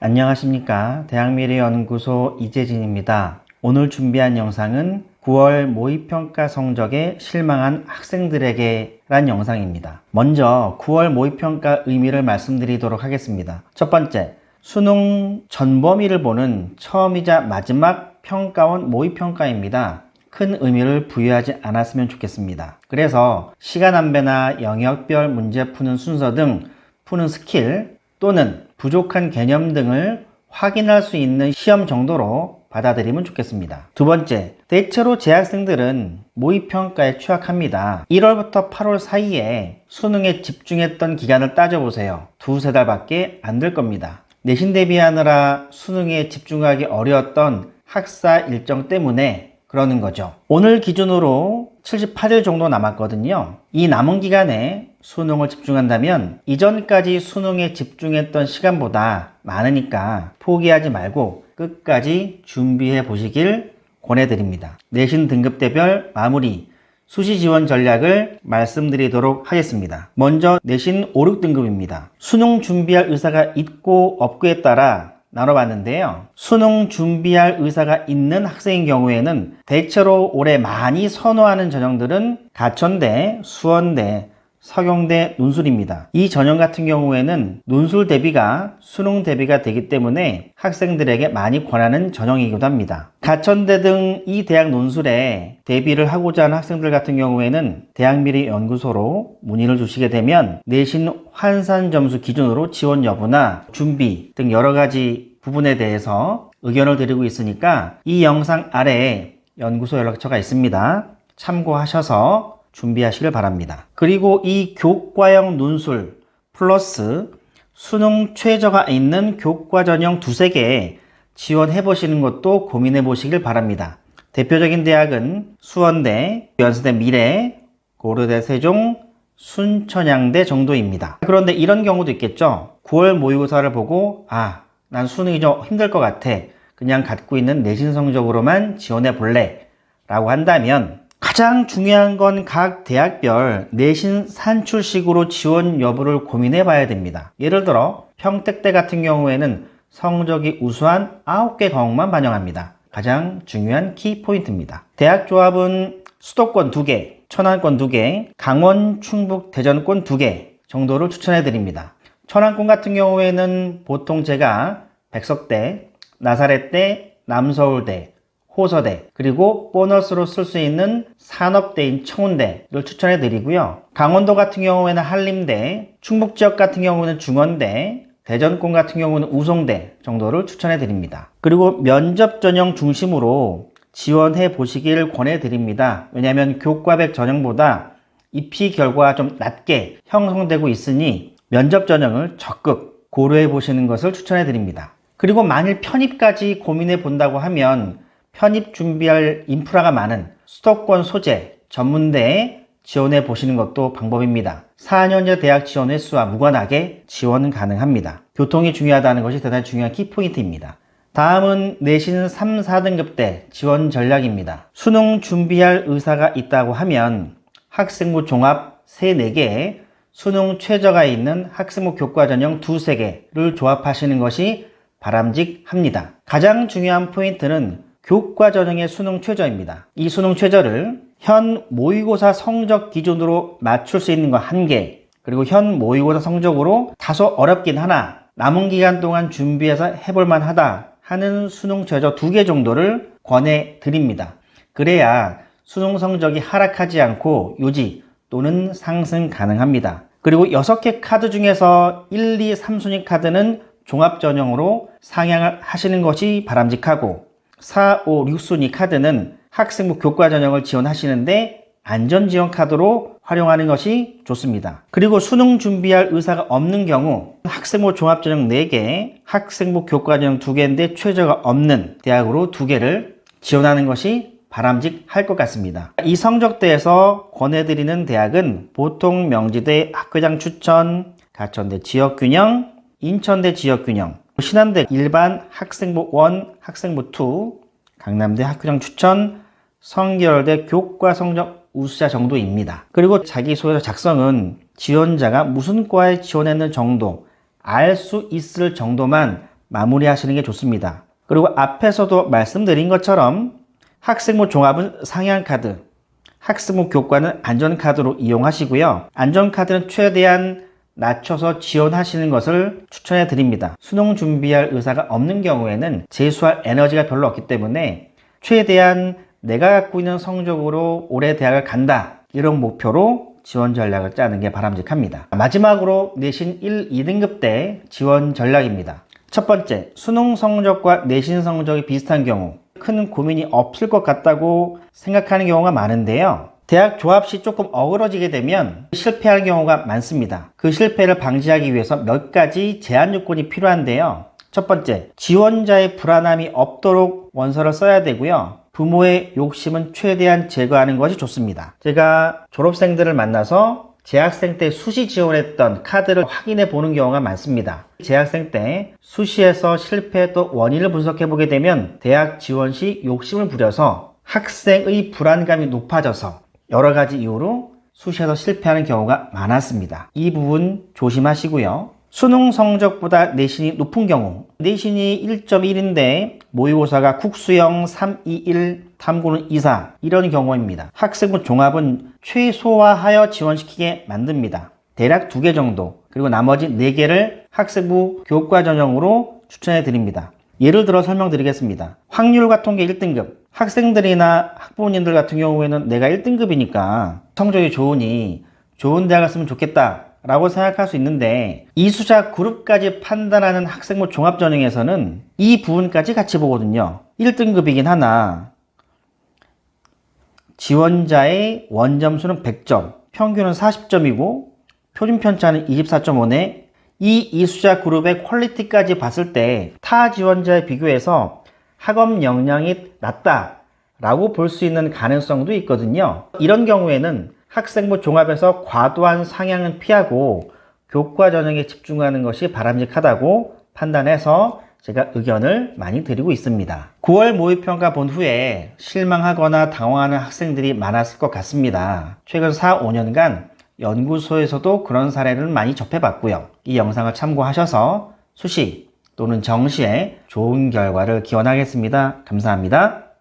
안녕하십니까. 대학미래연구소 이재진입니다. 오늘 준비한 영상은 9월 모의평가 성적에 실망한 학생들에게 란 영상입니다. 먼저 9월 모의평가 의미를 말씀드리도록 하겠습니다. 첫 번째, 수능 전범위를 보는 처음이자 마지막 평가원 모의평가입니다. 큰 의미를 부여하지 않았으면 좋겠습니다. 그래서 시간 안배나 영역별 문제 푸는 순서 등 푸는 스킬 또는 부족한 개념 등을 확인할 수 있는 시험 정도로 받아들이면 좋겠습니다. 두 번째, 대체로 재학생들은 모의평가에 취약합니다. 1월부터 8월 사이에 수능에 집중했던 기간을 따져보세요. 두세 달밖에 안 될 겁니다. 내신 대비하느라 수능에 집중하기 어려웠던 학사 일정 때문에 그러는 거죠. 오늘 기준으로 78일 정도 남았거든요. 이 남은 기간에 수능을 집중한다면 이전까지 수능에 집중했던 시간보다 많으니까 포기하지 말고 끝까지 준비해 보시길 권해드립니다. 내신 등급대별 마무리 수시 지원 전략을 말씀드리도록 하겠습니다. 먼저 내신 5, 6등급입니다. 수능 준비할 의사가 있고 없고에 따라 나눠봤는데요. 수능 준비할 의사가 있는 학생인 경우에는 대체로 올해 많이 선호하는 전형들은 가천대, 수원대, 서경대, 논술입니다. 이 전형 같은 경우에는 논술 대비가 수능 대비가 되기 때문에 학생들에게 많이 권하는 전형이기도 합니다. 가천대 등 이 대학 논술에 대비를 하고자 하는 학생들 같은 경우에는 대학미래연구소로 문의를 주시게 되면 내신 환산 점수 기준으로 지원 여부나 준비 등 여러 가지 부분에 대해서 의견을 드리고 있으니까 이 영상 아래에 연구소 연락처가 있습니다. 참고하셔서 준비하시길 바랍니다. 그리고 이 교과형 논술 플러스 수능 최저가 있는 교과 전형 두세 개 지원해 보시는 것도 고민해 보시길 바랍니다. 대표적인 대학은 수원대, 연세대 미래, 고려대 세종, 순천향대 정도입니다. 그런데 이런 경우도 있겠죠. 9월 모의고사를 보고 난 수능이 좀 힘들 것 같아. 그냥 갖고 있는 내신 성적으로만 지원해 볼래 라고 한다면 가장 중요한 건 각 대학별 내신 산출식으로 지원 여부를 고민해 봐야 됩니다. 예를 들어 평택대 같은 경우에는 성적이 우수한 9개 과목만 반영합니다. 가장 중요한 키포인트입니다. 대학 조합은 수도권 2개, 천안권 2개, 강원, 충북, 대전권 2개 정도를 추천해 드립니다. 천안권 같은 경우에는 보통 제가 백석대, 나사렛대, 남서울대, 호서대, 그리고 보너스로 쓸 수 있는 산업대인 청운대를 추천해 드리고요. 강원도 같은 경우에는 한림대, 충북 지역 같은 경우는 중원대, 대전권 같은 경우는 우송대 정도를 추천해 드립니다. 그리고 면접 전형 중심으로 지원해 보시길 권해 드립니다. 왜냐하면 교과백 전형보다 입시 결과가 좀 낮게 형성되고 있으니 면접 전형을 적극 고려해 보시는 것을 추천해 드립니다. 그리고 만일 편입까지 고민해 본다고 하면 편입 준비할 인프라가 많은 수도권 소재 전문대에 지원해 보시는 것도 방법입니다. 4년제 대학 지원 횟수와 무관하게 지원 가능합니다. 교통이 중요하다는 것이 대단히 중요한 키포인트입니다. 다음은 내신 3, 4등급대 지원 전략입니다. 수능 준비할 의사가 있다고 하면 학생부 종합 3, 4개에 수능 최저가 있는 학생부 교과 전형 2, 3개를 조합하시는 것이 바람직합니다. 가장 중요한 포인트는 교과 전형의 수능 최저입니다. 이 수능 최저를 현 모의고사 성적 기준으로 맞출 수 있는 거 1개, 그리고 현 모의고사 성적으로 다소 어렵긴 하나 남은 기간 동안 준비해서 해볼만 하다 하는 수능 최저 2개 정도를 권해 드립니다. 그래야 수능 성적이 하락하지 않고 유지 또는 상승 가능합니다. 그리고 6개 카드 중에서 1, 2, 3순위 카드는 종합 전형으로 상향을 하시는 것이 바람직하고 4, 5, 6순위 카드는 학생부 교과 전형을 지원하시는데 안전지원 카드로 활용하는 것이 좋습니다. 그리고 수능 준비할 의사가 없는 경우 학생부 종합전형 4개, 학생부 교과 전형 2개인데 최저가 없는 대학으로 2개를 지원하는 것이 바람직할 것 같습니다. 이 성적대에서 권해드리는 대학은 보통 명지대 학회장 추천, 가천대 지역균형, 인천대 지역균형, 신한대 일반 학생부 1, 학생부 2, 강남대 학교장 추천, 성결대 교과 성적 우수자 정도입니다. 그리고 자기소개서 작성은 지원자가 무슨 과에 지원했는 정도 알 수 있을 정도만 마무리하시는 게 좋습니다. 그리고 앞에서도 말씀드린 것처럼 학생부 종합은 상향카드, 학생부 교과는 안전카드로 이용하시고요. 안전카드는 최대한 낮춰서 지원하시는 것을 추천해 드립니다. 수능 준비할 의사가 없는 경우에는 재수할 에너지가 별로 없기 때문에 최대한 내가 갖고 있는 성적으로 올해 대학을 간다, 이런 목표로 지원 전략을 짜는 게 바람직합니다. 마지막으로 내신 1, 2등급 때 지원 전략입니다. 첫 번째, 수능 성적과 내신 성적이 비슷한 경우 큰 고민이 없을 것 같다고 생각하는 경우가 많은데요. 대학 졸업 시 조금 어그러지게 되면 실패할 경우가 많습니다. 그 실패를 방지하기 위해서 몇 가지 제한 요건이 필요한데요. 첫 번째, 지원자의 불안함이 없도록 원서를 써야 되고요. 부모의 욕심은 최대한 제거하는 것이 좋습니다. 제가 졸업생들을 만나서 재학생 때 수시 지원했던 카드를 확인해 보는 경우가 많습니다. 재학생 때 수시에서 실패했던 원인을 분석해 보게 되면 대학 지원 시 욕심을 부려서 학생의 불안감이 높아져서 여러 가지 이유로 수시에서 실패하는 경우가 많았습니다. 이 부분 조심하시고요. 수능 성적보다 내신이 높은 경우, 내신이 1.1인데 모의고사가 국수형 321, 탐구는 24, 이런 경우입니다. 학생부 종합은 최소화하여 지원시키게 만듭니다. 대략 2개 정도, 그리고 나머지 4개를 학생부 교과 전형으로 추천해 드립니다. 예를 들어 설명드리겠습니다. 확률과 통계 1등급, 학생들이나 학부모님들 같은 경우에는 내가 1등급이니까 성적이 좋으니 좋은 대학을 갔으면 좋겠다 라고 생각할 수 있는데, 이수자 그룹까지 판단하는 학생부 종합전형에서는 이 부분까지 같이 보거든요. 1등급이긴 하나 지원자의 원점수는 100점, 평균은 40점이고 표준 편차는 24.5네 이 이수자 그룹의 퀄리티까지 봤을 때 타 지원자에 비교해서 학업 역량이 낮다라고 볼 수 있는 가능성도 있거든요. 이런 경우에는 학생부 종합에서 과도한 상향은 피하고 교과 전형에 집중하는 것이 바람직하다고 판단해서 제가 의견을 많이 드리고 있습니다. 9월 모의평가 본 후에 실망하거나 당황하는 학생들이 많았을 것 같습니다. 최근 4, 5년간 연구소에서도 그런 사례를 많이 접해봤고요. 이 영상을 참고하셔서 수시 또는 정시에 좋은 결과를 기원하겠습니다. 감사합니다.